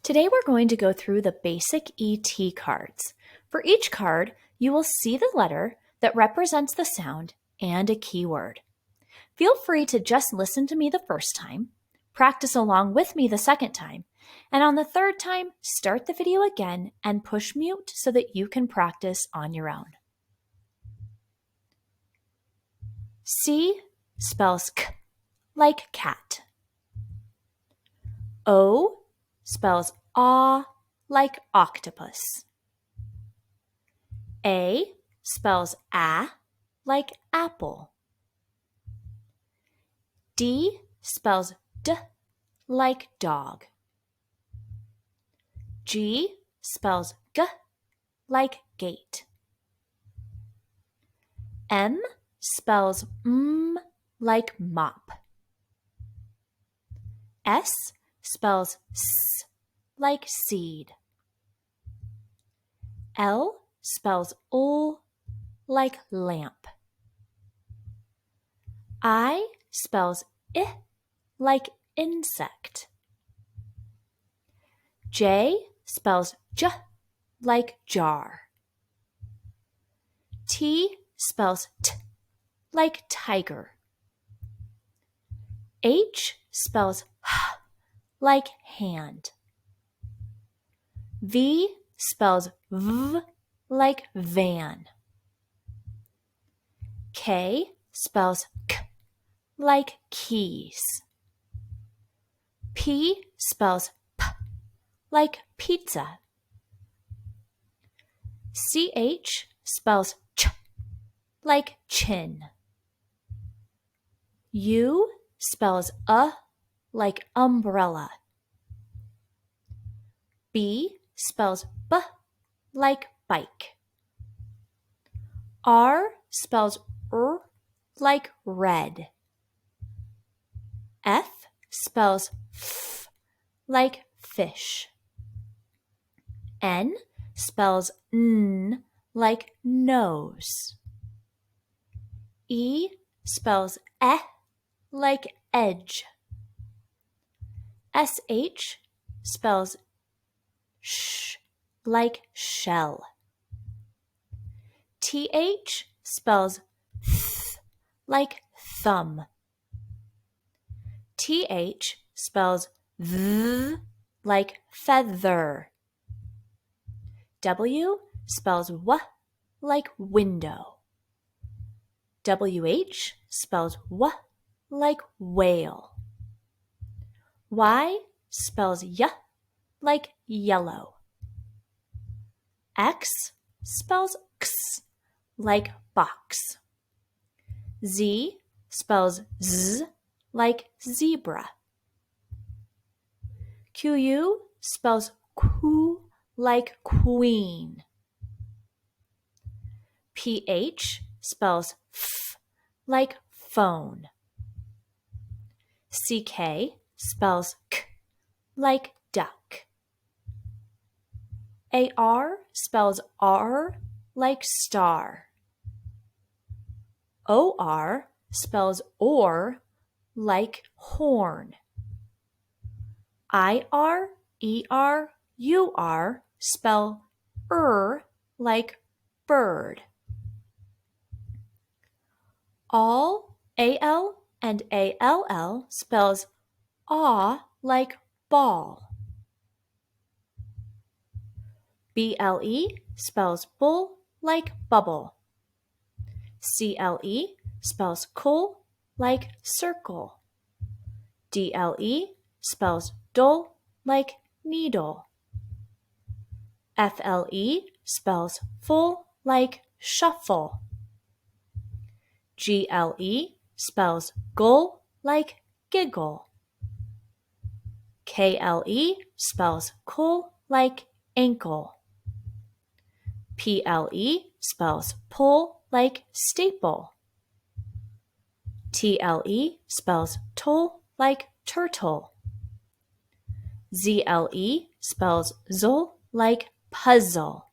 Today we're going to go through the basic ET cards. For each card, you will see the letter that represents the sound and a keyword. Feel free to just listen to me the first time, practice along with me the second time, and on the third time, start the video again and push mute so that you can practice on your own. C spells k, like cat. O spells ah, like octopus. A spells a, like apple. D spells d, like dog. G spells g, like gate. M spells like mop. S spells s, like seed. L spells ul, like lamp. I spells I, like insect. J spells j, like jar. T spells t, like tiger. H spells h, like hand. V spells v, like van. K spells k, like keys. P spells p, like pizza. CH spells ch, like chin. U spells like umbrella. B spells b, like bike. R spells like red. F spells f, like fish. N spells n, like nose. E spells like edge. SH spells sh, like shell. TH spells th, like thumb. TH spells th, like feather. W spells w, like window. WH spells w, like whale. Y spells y, like yellow. X spells x, like box. Z spells z, like zebra. QU spells ku, like queen. PH spells f, like phone. CK spells k, like duck. AR spells R, like star. OR spells or, like horn. IR, ER, UR spell like bird. All, AL, and ALL spells aw, like ball. BLE spells bull, like bubble. CLE spells cool, like circle. DLE spells dull, like needle. FLE spells full, like shuffle. GLE spells gull, like giggle. KLE spells cool, like ankle. PLE spells pull, like staple. TLE spells toll, like turtle. ZLE spells zul, like puzzle.